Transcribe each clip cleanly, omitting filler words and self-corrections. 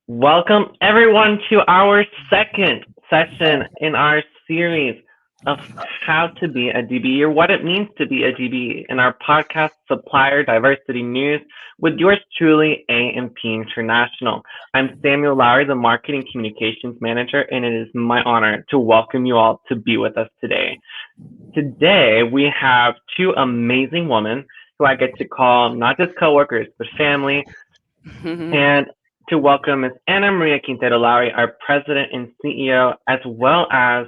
Welcome everyone to our second session in our series of how to be a DBE or what it means to be a DBE in our podcast Supplier Diversity News with yours truly, A&P International. I'm Samuel Lowry, the Marketing Communications Manager, and it is my honor to welcome you all to be with us today. Today we have two amazing women who I get to call not just coworkers but family, and to welcome Ms. Ana Maria Quintero Lowry, our President and CEO, as well as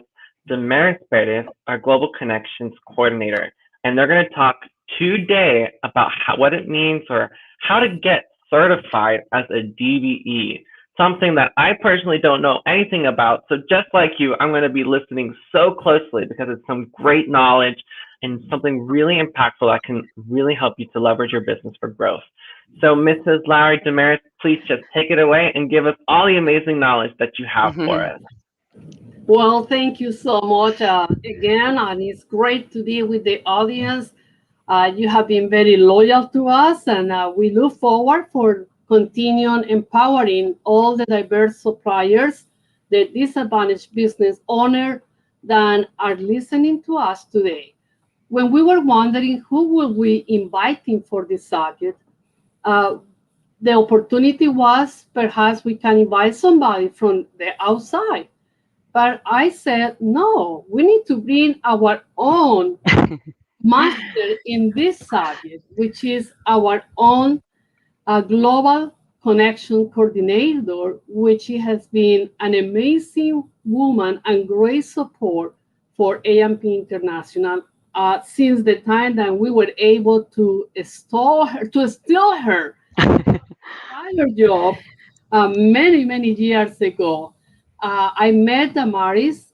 Damaris Perez, our Global Connections Coordinator. And they're going to talk today about what it means or how to get certified as a DBE, something that I personally don't know anything about. So just like you, I'm going to be listening so closely because it's some great knowledge and something really impactful that can really help you to leverage your business for growth. So, Mrs. Lowry, Damaris, please just take it away and give us all the amazing knowledge that you have for us. Well, thank you so much again, and it's great to be with the audience. You have been very loyal to us, and we look forward for continuing empowering all the diverse suppliers, the disadvantaged business owners that are listening to us today. When we were wondering who will we inviting for this subject, uh, the opportunity was perhaps we can invite somebody from the outside. But I said, no, we need to bring our own master in this subject, which is our own global connection coordinator, which has been an amazing woman and great support for AMP International since the time that we were able to steal her prior job many years ago. I met Damaris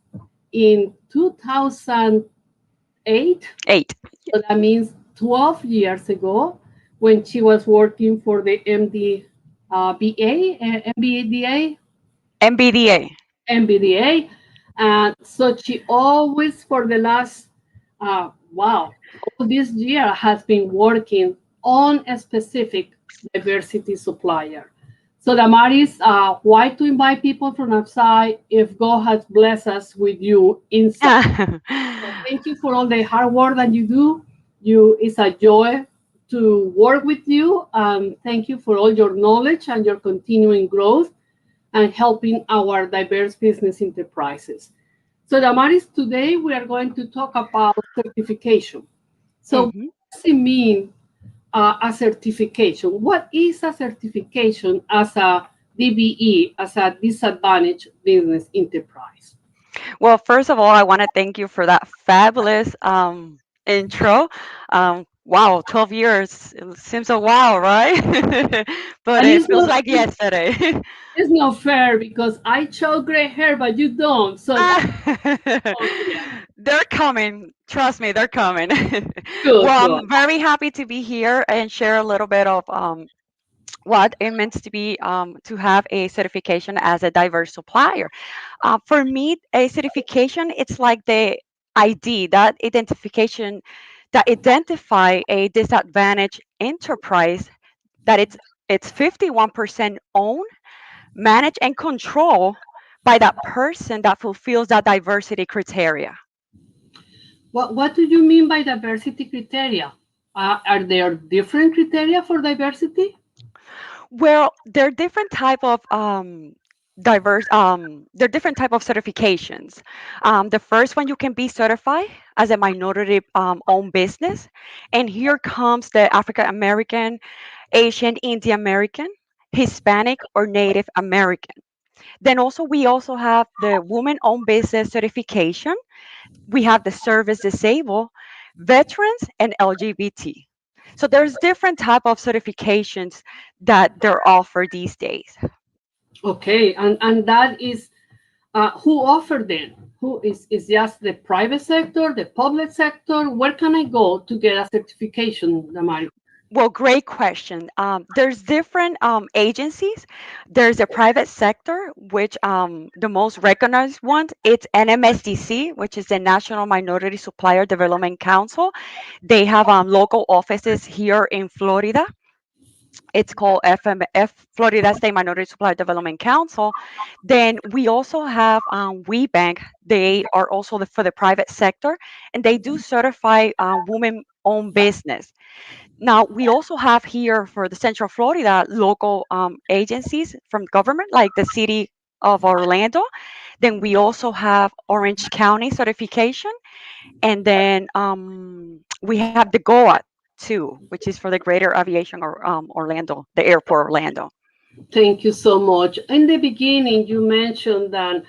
in 2008. Eight. So that means 12 years ago when she was working for the MBDA, MBDA. MBDA. And so she always, for the last, wow, all this year has been working on a specific diversity supplier. So Damaris, why to invite people from outside if God has blessed us with you inside? So thank you for all the hard work that you do. It's a joy to work with you. Thank you for all your knowledge and your continuing growth and helping our diverse business enterprises. So Damaris, today we are going to talk about certification. So what Mhm. does it mean a certification? What is a certification as a DBE, as a disadvantaged business enterprise? Well, first of all, I want to thank you for that fabulous intro. Wow, 12 years. It seems a while, right? But And it feels like yesterday. it's not fair because I show gray hair, but you don't. So that's yeah, They're coming. Trust me, they're coming. good, Well, good. I'm very happy to be here and share a little bit of what it means to be to have a certification as a diverse supplier. For me, a certification it's like the ID, that identification that identify a disadvantaged enterprise that it's 51% owned, managed, and controlled by that person that fulfills that diversity criteria. What do you mean by diversity criteria? Are there different criteria for diversity? Well, there are different type of diverse there are different type of certifications. The first one, you can be certified as a minority owned business, and here comes the African American, Asian, Indian American, Hispanic, or Native American. Then also we also have the woman owned business certification. We have the service disabled, veterans, and LGBT. So there's different type of certifications that they're offered these days. Okay, and that is who offer them? Who is just the private sector, the public sector? Where can I go to get a certification, Damari? Well, great question. There's different agencies. There's a private sector, which the most recognized one, it's NMSDC, which is the National Minority Supplier Development Council. They have local offices here in Florida. It's called FMF, Florida State Minority Supplier Development Council. Then we also have WeBank. They are also for the private sector, and they do certify women-owned business. Now, we also have here for the Central Florida local agencies from government, like the City of Orlando. Then we also have Orange County certification. And then we have the GOA too, which is for the Greater Aviation or Orlando, the airport Orlando. Thank you so much. In the beginning, you mentioned that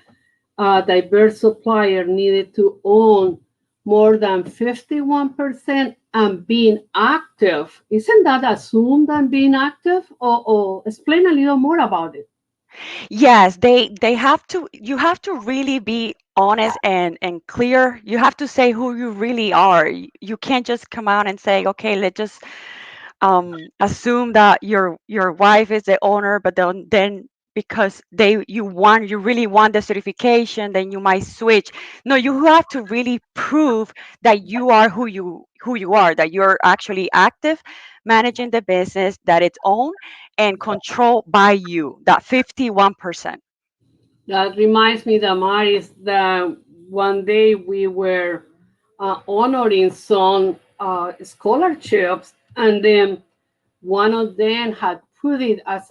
a diverse supplier needed to own more than 51% and being active. Isn't that assumed and being active? Or explain a little more about it. Yes, they have to. You have to really be honest and clear. You have to say who you really are. You can't just come out and say, okay, let's just assume that your wife is the owner, but then because you really want the certification, then you might switch. No, you have to really prove that you are who you are, that you're actually active managing the business, that it's owned and controlled by you, that 51%. That reminds me, Damaris, that one day we were honoring some scholarships, and then one of them had put it as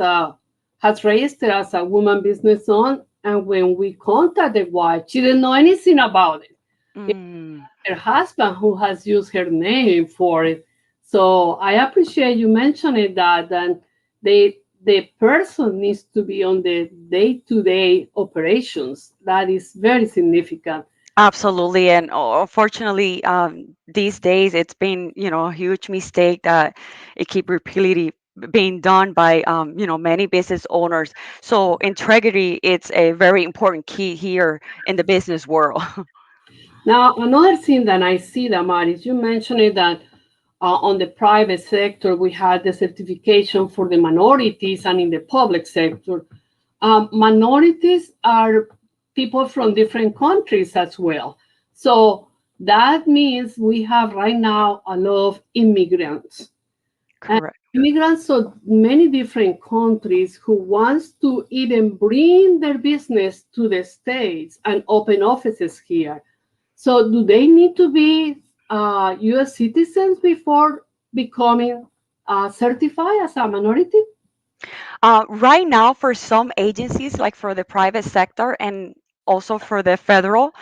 has registered as a woman business owner. And when we contacted the wife, she didn't know anything about it. Mm. Her husband who has used her name for it. So I appreciate you mentioning that. And the person needs to be on the day-to-day operations. That is very significant. Absolutely, and unfortunately, these days it's been a huge mistake that it keep repeatedly being done by many business owners. So integrity, it's a very important key here in the business world. Now, another thing that I see, Damaris, you mentioned it that on the private sector, we had the certification for the minorities, and in the public sector, minorities are people from different countries as well. So that means we have right now a lot of immigrants. And Correct. immigrants of many different countries who wants to even bring their business to the States and open offices here. So do they need to be U.S. citizens before becoming certified as a minority? Right now, for some agencies, like for the private sector and also for the federal,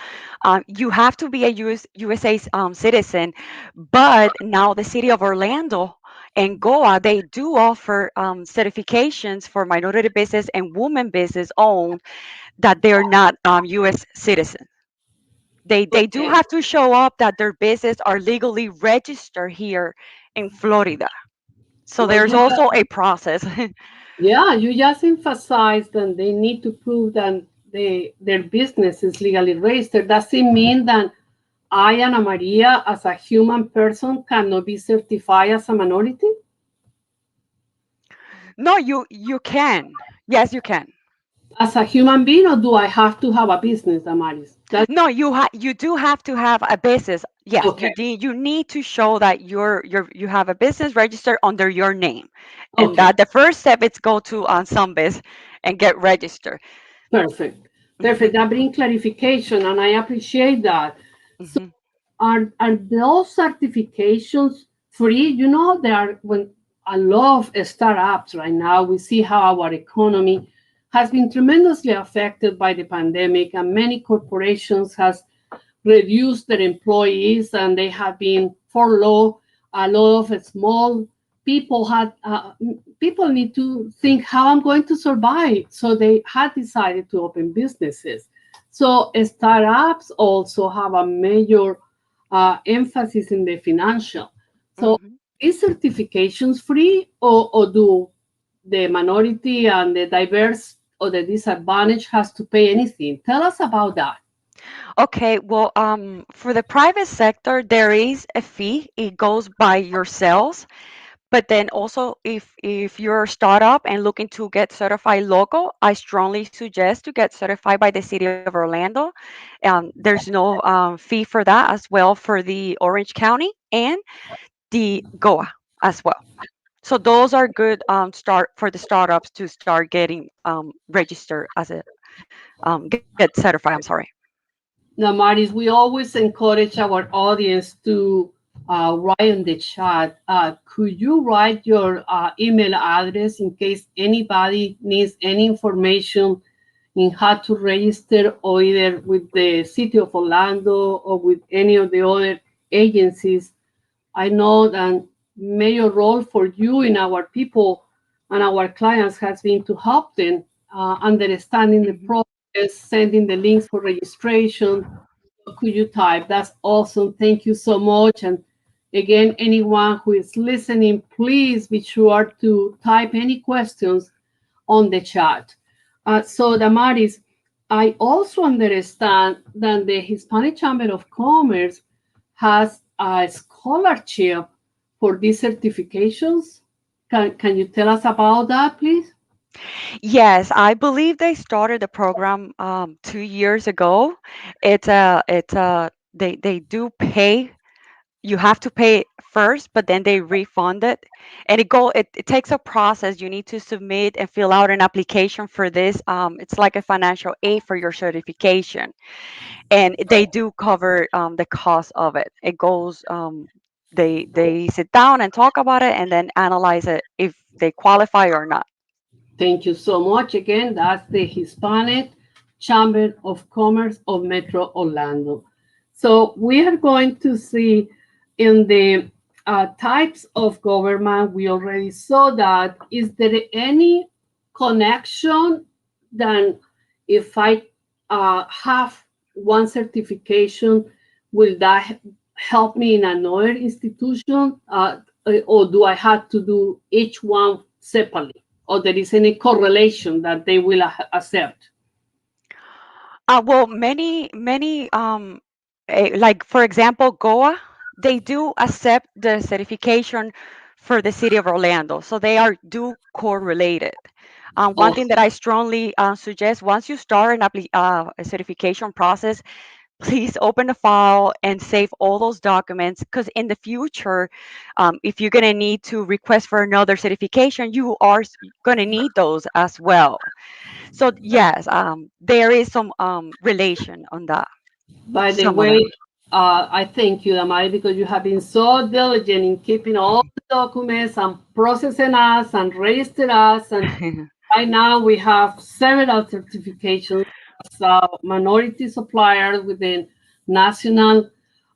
you have to be a USA citizen. But now the city of Orlando and Goa, they do offer certifications for minority business and women business owned that they're not US citizens. They do Okay. have to show up that their business are legally registered here in Florida. So Well, there's also a process. yeah, you just emphasized that they need to prove that their business is legally registered. Does it mean that I, Ana Maria, as a human person, cannot be certified as a minority? No, you can. Yes, you can. As a human being, or do I have to have a business, Damaris? That's No, you do have to have a business. Yes, okay. you need to show that you have a business registered under your name, and Okay, that the first step is go to Sunbiz and get registered. perfect. Hmm. Perfect. That brings clarification, and I appreciate that. So, Hmm. are those certifications free? You know, there are when a lot of startups right now. We see how our economy has been tremendously affected by the pandemic, and many corporations has reduced their employees, and they have been furloughed. A lot of small people had people need to think how I'm going to survive, so they had decided to open businesses. So startups also have a major emphasis in the financial. So Hmm. is certifications free, or do the minority and the diverse or the disadvantaged has to pay anything? Tell us about that. Okay, well, for the private sector, there is a fee. It goes by your sales. But then also, if you're a startup and looking to get certified local, I strongly suggest to get certified by the city of Orlando. There's no fee for that, as well for the Orange County and the Goa as well. So those are good start for the startups to start getting registered as a get certified. I'm sorry. Now, Maris, we always encourage our audience to write in the chat. Could you write your email address in case anybody needs any information in how to register, or either with the city of Orlando or with any of the other agencies? I know that major role for you in our people and our clients has been to help them understanding the Mhm. process, sending the links for registration. Could you type? That's awesome. Thank you so much. And again, anyone who is listening, please be sure to type any questions on the chat. So, Damaris, I also understand that the Hispanic Chamber of Commerce has a scholarship for these certifications. Can you tell us about that, please? Yes, I believe they started the program 2 years ago. They do pay. You have to pay first, but then they refund it, and it takes a process. You need to submit and fill out an application for this. It's like a financial aid for your certification, and they do cover the cost of it. It goes. They sit down and talk about it, and then analyze it if they qualify or not. Thank you so much. Again, that's the Hispanic Chamber of Commerce of Metro Orlando. So we are going to see in the types of government, we already saw that. Is there any connection then if I have one certification, will that help me in another institution? Or do I have to do each one separately? Or there is any correlation that they will accept? Well, many like for example, Goa, they do accept the certification for the city of Orlando, so they are do correlated. One thing that I strongly suggest, once you start a certification process, please open a file and save all those documents, because in the future, if you're going to need to request for another certification, you are going to need those as well. So yes, there is some relation on that. By the Some of way, them. I thank you, Damari, because you have been so diligent in keeping all the documents and processing us and registering us. And right now we have several certifications as minority suppliers within National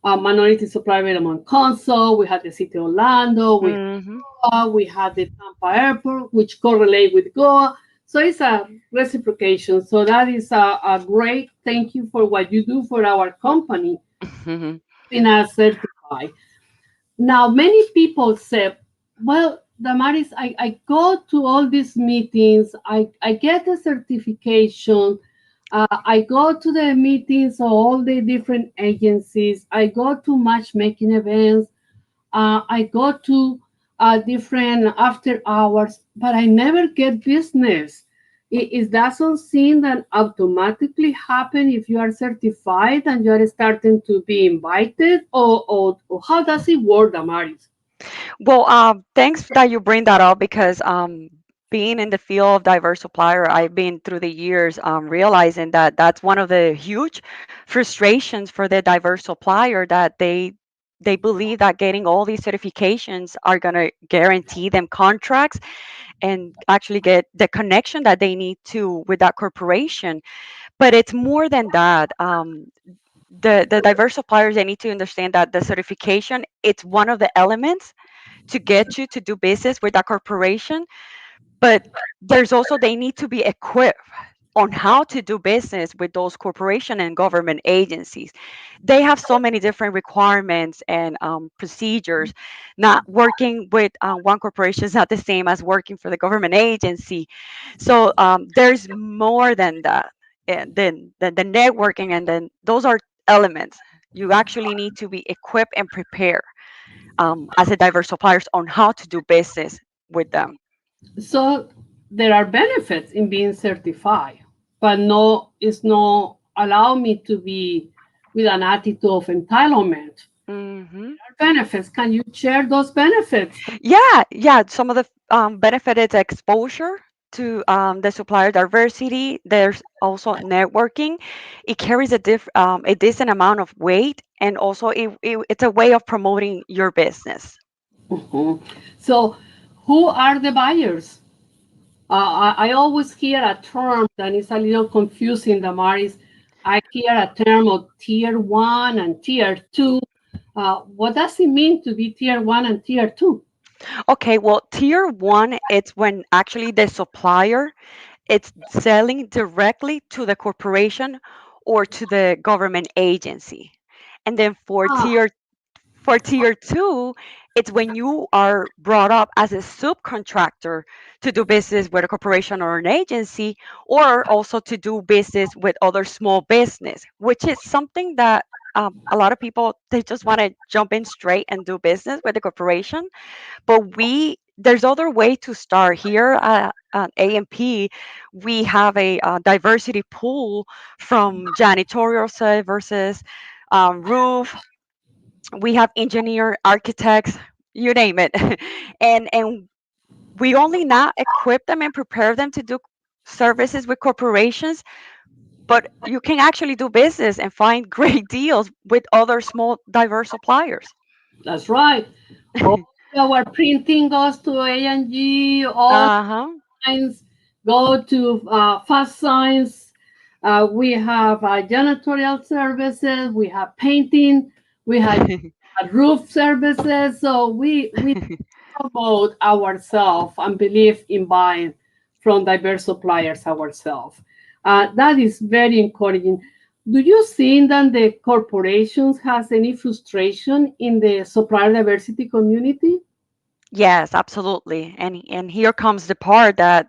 Minority Supplier Development Council. We have the City of Orlando. Hmm. We have the Tampa Airport, which correlate with Goa. So it's a reciprocation. So that is a great thank you for what you do for our company Hmm. in a certified. Now, many people say, well, Damaris, I go to all these meetings, I get the certification, I go to the meetings of all the different agencies, I go to matchmaking events, I go to different after hours, but I never get business. Is that something that automatically happen if you are certified and you are starting to be invited, or how does it work, Damaris? Well, thanks that you bring that up, because being in the field of diverse supplier, I've been through the years realizing that that's one of the huge frustrations for the diverse supplier, that they believe that getting all these certifications are going to guarantee them contracts and actually get the connection that they need to with that corporation. But it's more than that. The diverse suppliers, they need to understand that the certification, it's one of the elements to get you to do business with that corporation, but there's also they need to be equipped on how to do business with those corporation and government agencies. They have so many different requirements and procedures. Not working with one corporation is not the same as working for the government agency. So there's more than that, and then the networking, and then those are elements. You actually need to be equipped and prepared as a diverse suppliers on how to do business with them. So there are benefits in being certified, but no, it's not allow me to be with an attitude of entitlement. Hmm. Benefits. Can you share those benefits? Yeah. Some of the benefit is exposure to the supplier diversity. There's also networking. It carries a decent amount of weight, and also it's a way of promoting your business. Mhm. So, who are the buyers? I always hear a term that is a little confusing, Damaris. I hear a term of tier one and tier two. What does it mean to be tier one and tier two? Okay, well, tier one, it's when actually the supplier it's selling directly to the corporation or to the government agency. And then Ah, for tier two, it's when you are brought up as a subcontractor to do business with a corporation or an agency, or also to do business with other small business, which is something that a lot of people they just want to jump in straight and do business with the corporation. But there's other way to start here at AMP. We have a, diversity pool from janitorial services, roof, we have engineer, architects, you name it. And we only now equip them and prepare them to do services with corporations, but you can actually do business and find great deals with other small diverse suppliers. that's right. All our printing goes to A&G. All Uh-huh. signs go to Fast Signs. We have janitorial services. We have painting. We have roof services. So we promote ourselves and believe in buying from diverse suppliers ourselves. That is very encouraging. Do you think that the corporations has any frustration in the supplier diversity community? Yes, absolutely. And here comes the part that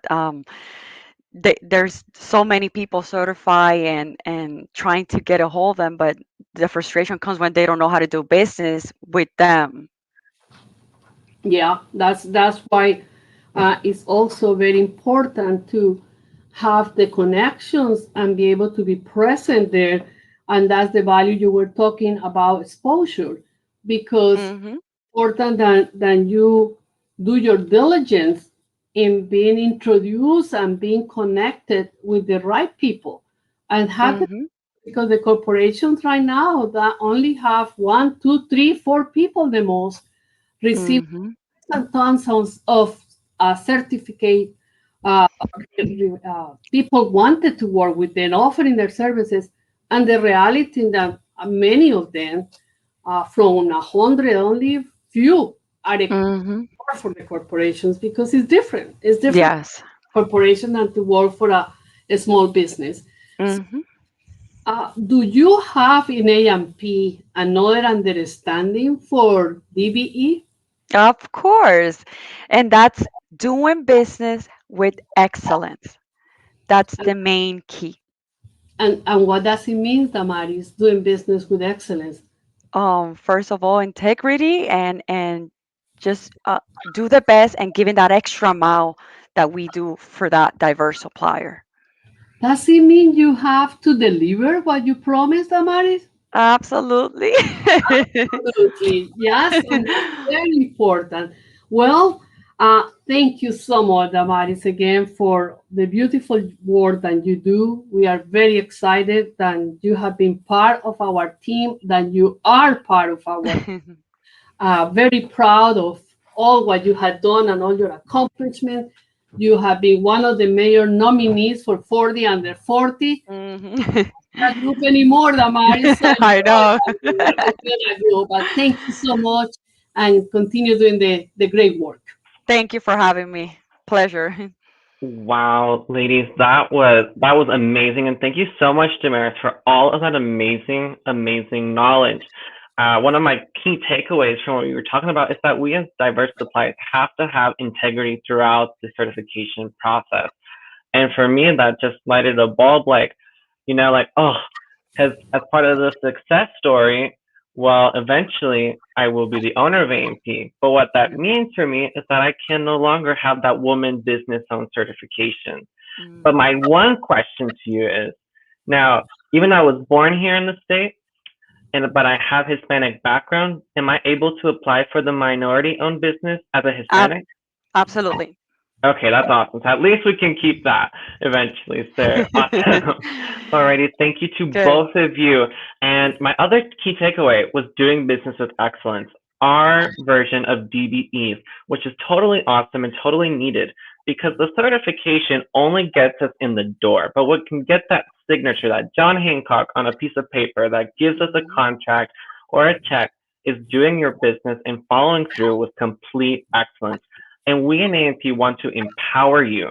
there's so many people certify and trying to get a hold of them, but the frustration comes when they don't know how to do business with them. Yeah, that's why it's also very important to have the connections and be able to be present there. And that's the value you were talking about exposure, because Hmm. important than you do your diligence in being introduced and being connected with the right people. And happen Hmm. because the corporations right now that only have one, two, three, four people the most receive Hmm. and tons of certificate uh, people wanted to work with them, offering their services, and the reality that many of them, from 100, only few are equipped Hmm. for the corporations because it's different. It's different Yes. corporation than to work for a small business. Hmm. Do you have in AMP another understanding for DBE? Of course. And that's doing business with excellence. That's the main key. And what does it mean, Damaris, doing business with excellence? First of all, integrity and just do the best and giving that extra mile that we do for that diverse supplier. Does it mean you have to deliver what you promised, Damaris? Absolutely. Absolutely. Yes, and that's very important. Well, thank you so much, Damaris, again for the beautiful work that you do. We are very excited that you have been part of our team, that you are part of our very proud of all what you have done and all your accomplishments. You have been one of the mayor nominees for 40 under 40. Mhm. That group anymore, Damaris. So I know. what we're gonna do. But thank you so much and continue doing the great work. Thank you for having me. Pleasure. Wow, ladies, that was amazing, and thank you so much, Damaris, for all of that amazing, amazing knowledge. One of my key takeaways from what we were talking about is that we as diverse suppliers have to have integrity throughout the certification process. And for me, that just lighted a bulb, like, like, oh, because as part of the success story, well, eventually I will be the owner of AMP. But what that means for me is that I can no longer have that woman business owned certification. But my Mhm. one question to you is now, even though I was born here in the state, but I have Hispanic background, am I able to apply for the minority-owned business as a Hispanic? Absolutely. Okay, that's awesome. So at least we can keep that eventually, sir. Awesome. Alrighty, thank you to Good. both of you. And my other key takeaway was doing business with excellence, our version of DBEs, which is totally awesome and totally needed because the certification only gets us in the door. But what can get that signature, that John Hancock on a piece of paper that gives us a contract or a check is doing your business and following through with complete excellence. And we in A&P want to empower you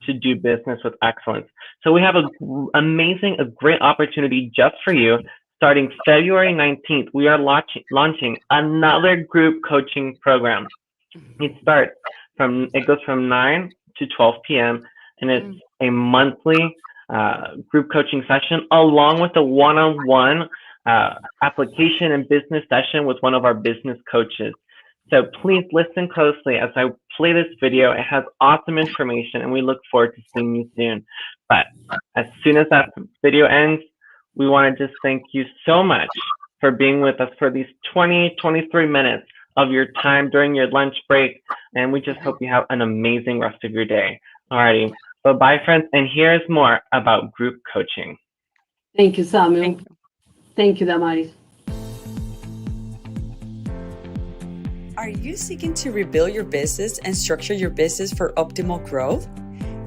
to do business with excellence. So we have a great opportunity just for you. Starting February 19th, we are launching another group coaching program. It goes from 9 to 12 p.m. and it's a monthly group coaching session along with a one-on-one application and business session with one of our business coaches. So please listen closely as I play this video. It has awesome information and we look forward to seeing you soon. But as soon as that video ends, we want to just thank you so much for being with us for these 23 minutes of your time during your lunch break. And we just hope you have an amazing rest of your day. Alrighty, bye friends. And here's more about group coaching. Thank you, Samuel. Thank you, Damaris. Are you seeking to rebuild your business and structure your business for optimal growth?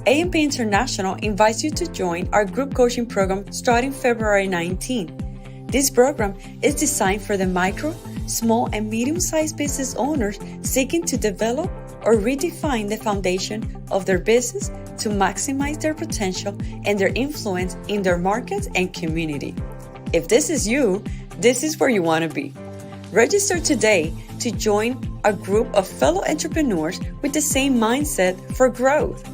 A&P International invites you to join our group coaching program starting February 19. This program is designed for the micro, small, and medium-sized business owners seeking to develop or redefine the foundation of their business to maximize their potential and their influence in their markets and community. If this is you, this is where you want to be. Register today to join a group of fellow entrepreneurs with the same mindset for growth.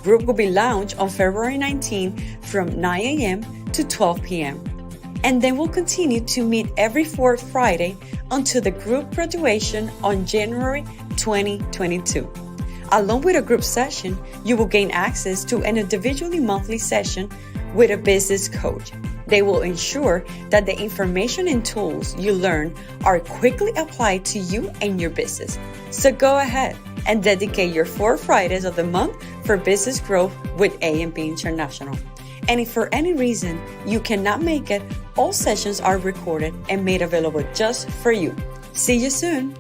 Group will be launched on February 19 from 9 a.m. to 12 p.m. And then we'll continue to meet every fourth Friday until the group graduation on January 2022. Along with a group session, you will gain access to an individually monthly session with a business coach. They will ensure that the information and tools you learn are quickly applied to you and your business. So go ahead and dedicate your 4 Fridays of the month for business growth with A&P International. And if for any reason you cannot make it, all sessions are recorded and made available just for you. See you soon.